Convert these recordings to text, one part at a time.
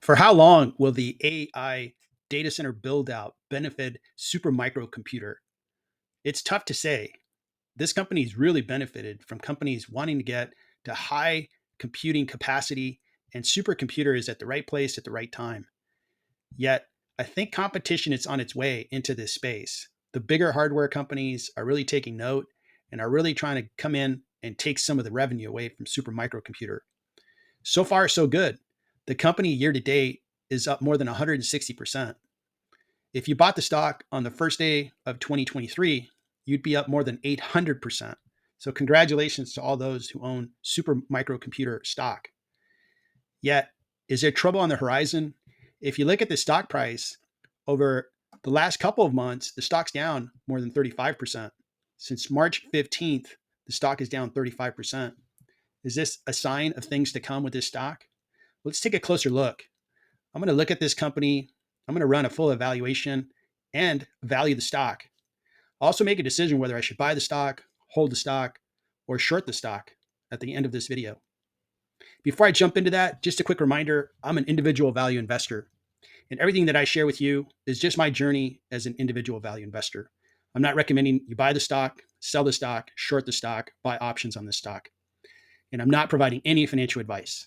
For how long will the AI data center build out benefit Supermicro computer? It's tough to say. This company's really benefited from companies wanting to get to high computing capacity, and supercomputer is at the right place at the right time. Yet, I think competition is on its way into this space. The bigger hardware companies are really taking note and are really trying to come in and take some of the revenue away from Supermicro computer. So far, so good. The company year to date is up more than 160%. If you bought the stock on the first day of 2023, you'd be up more than 800%. So, congratulations to all those who own Supermicro computer stock. Yet, is there trouble on the horizon? If you look at the stock price over the last couple of months, the stock's down more than 35%. Since March 15th, the stock is down 35%. Is this a sign of things to come with this stock? Let's take a closer look. I'm going to look at this company. I'm going to run a full evaluation and value the stock. I'll also make a decision whether I should buy the stock, hold the stock, or short the stock at the end of this video. Before I jump into that, just a quick reminder, I'm an individual value investor, and everything that I share with you is just my journey as an individual value investor. I'm not recommending you buy the stock, sell the stock, short the stock, buy options on the stock. And I'm not providing any financial advice.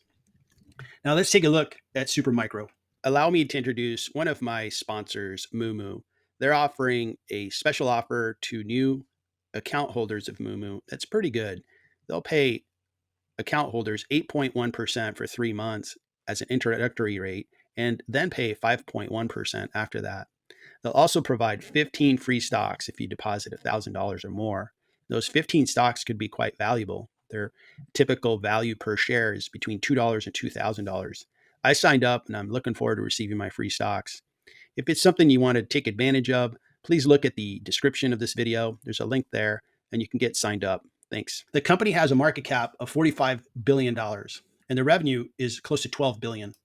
Now let's take a look at Supermicro. Allow me to introduce one of my sponsors, Moomoo. They're offering a special offer to new account holders of Moomoo. That's pretty good. They'll pay account holders 8.1% for 3 months as an introductory rate, and then pay 5.1% after that. They'll also provide 15 free stocks if you deposit $1,000 or more. Those 15 stocks could be quite valuable. Their typical value per share is between $2 and $2,000. I signed up and I'm looking forward to receiving my free stocks. If it's something you want to take advantage of, please look at the description of this video. There's a link there and you can get signed up. Thanks. The company has a market cap of $45 billion and their revenue is close to $12 billion.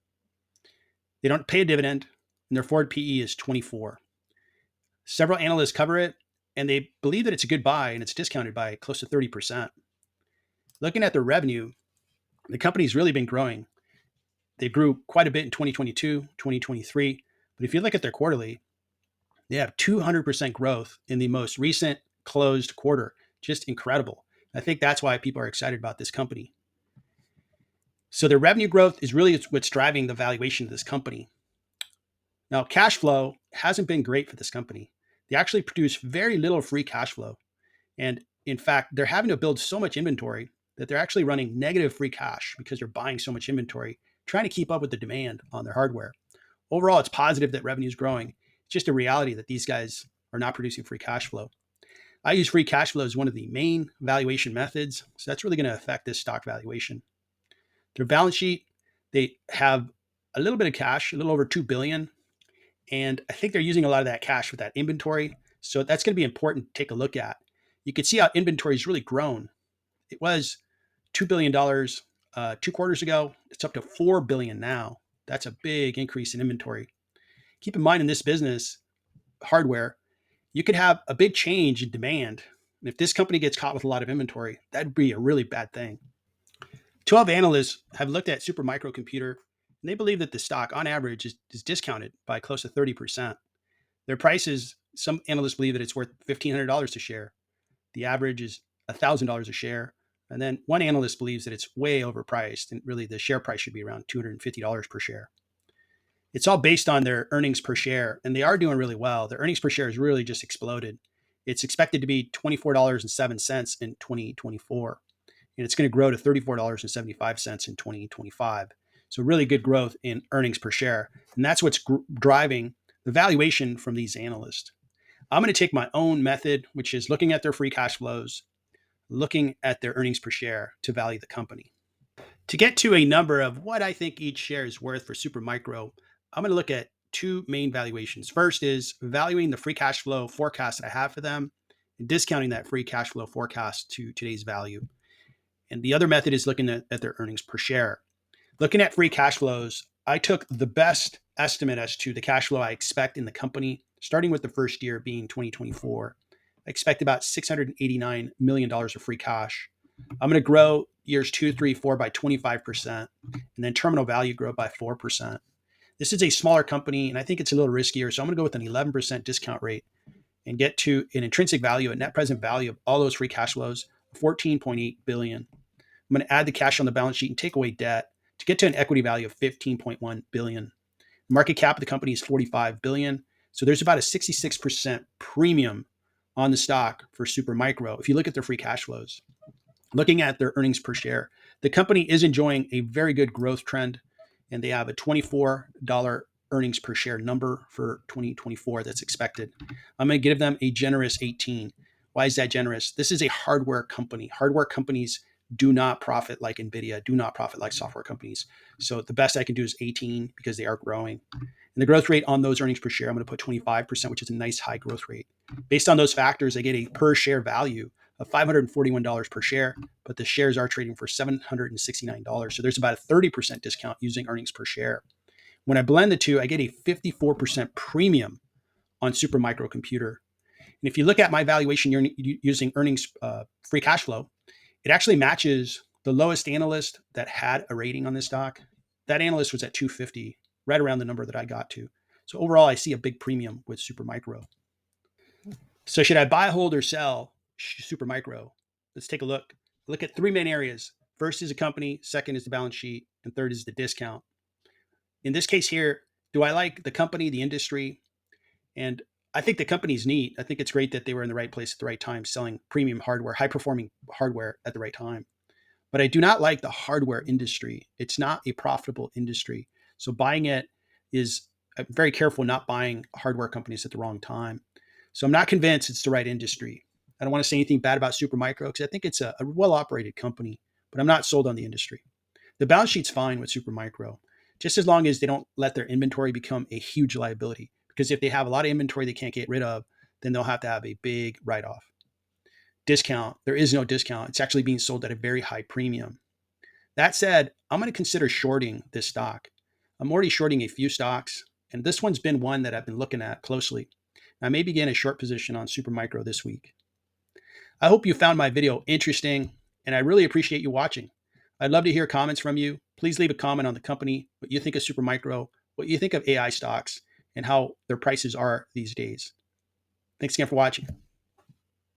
They don't pay a dividend and their forward PE is 24. Several analysts cover it and they believe that it's a good buy and it's discounted by close to 30%. Looking at their revenue, the company's really been growing. They grew quite a bit in 2022, 2023. But if you look at their quarterly, they have 200% growth in the most recent closed quarter. Just incredible. I think that's why people are excited about this company. So their revenue growth is really what's driving the valuation of this company. Now, cash flow hasn't been great for this company. They actually produce very little free cash flow. And in fact, they're having to build so much inventory that they're actually running negative free cash because they're buying so much inventory, trying to keep up with the demand on their hardware. Overall, it's positive that revenue is growing. It's just a reality that these guys are not producing free cash flow. I use free cash flow as one of the main valuation methods. So that's really going to affect this stock valuation. Their balance sheet, they have a little bit of cash, a little over $2 billion. And I think they're using a lot of that cash with that inventory. So that's going to be important to take a look at. You can see how inventory has really grown. It was $2 billion 2 quarters ago. It's up to $4 billion now. That's a big increase in inventory. Keep in mind in this business, hardware, you could have a big change in demand. And if this company gets caught with a lot of inventory, that'd be a really bad thing. 12 analysts have looked at Supermicro computer, and they believe that the stock on average is discounted by close to 30%. Their prices, some analysts believe that it's worth $1,500 a share. The average is $1,000 a share. And then one analyst believes that it's way overpriced and really the share price should be around $250 per share. It's all based on their earnings per share, and they are doing really well. Their earnings per share has really just exploded. It's expected to be $24.07 in 2024, and it's going to grow to $34.75 in 2025. So really good growth in earnings per share, and that's what's driving the valuation from these analysts. I'm going to take my own method, which is looking at their free cash flows, looking at their earnings per share to value the company. To get to a number of what I think each share is worth for Supermicro, I'm going to look at 2 main valuations. First is valuing the free cash flow forecast that I have for them and discounting that free cash flow forecast to today's value. And the other method is looking at their earnings per share. Looking at free cash flows, I took the best estimate as to the cash flow I expect in the company, starting with the first year being 2024. I expect about $689 million of free cash. I'm going to grow years 2, 3, 4 by 25%, and then terminal value grow by 4%. This is a smaller company, and I think it's a little riskier. So I'm going to go with an 11% discount rate and get to an intrinsic value, a net present value of all those free cash flows, 14.8 billion. I'm going to add the cash on the balance sheet and take away debt to get to an equity value of 15.1 billion. The market cap of the company is 45 billion. So there's about a 66% premium on the stock for Supermicro. If you look at their free cash flows, looking at their earnings per share, the company is enjoying a very good growth trend, and they have a $24 earnings per share number for 2024 that's expected. I'm going to give them a generous 18. Why is that generous? This is a hardware company. Hardware companies do not profit like Nvidia, do not profit like software companies. So the best I can do is 18 because they are growing. And the growth rate on those earnings per share, I'm going to put 25%, which is a nice high growth rate. Based on those factors, I get a per share value of $541 per share, but the shares are trading for $769. So there's about a 30% discount using earnings per share. When I blend the two, I get a 54% premium on Supermicro Computer. And if you look at my valuation using earnings free cash flow, it actually matches the lowest analyst that had a rating on this stock. That analyst was at 250, right around the number that I got to. So overall, I see a big premium with Supermicro. So should I buy, hold, or sell Supermicro? Let's take a look. Look at three main areas. First is a company, second is the balance sheet, and third is the discount. In this case here, do I like the company, the industry? And I think the company's neat. I think it's great that they were in the right place at the right time, selling premium hardware, high performing hardware at the right time. But I do not like the hardware industry. It's not a profitable industry. So buying it is, I'm very careful not buying hardware companies at the wrong time. So I'm not convinced it's the right industry. I don't want to say anything bad about Supermicro because I think it's a well-operated company, but I'm not sold on the industry. The balance sheet's fine with Supermicro, just as long as they don't let their inventory become a huge liability. Because if they have a lot of inventory they can't get rid of, then they'll have to have a big write-off. Discount, there is no discount. It's actually being sold at a very high premium. That said, I'm going to consider shorting this stock. I'm already shorting a few stocks, and this one's been one that I've been looking at closely. I may begin a short position on Supermicro this week. I hope you found my video interesting, and I really appreciate you watching. I'd love to hear comments from you. Please leave a comment on the company, what you think of Supermicro, what you think of AI stocks, and how their prices are these days. Thanks again for watching.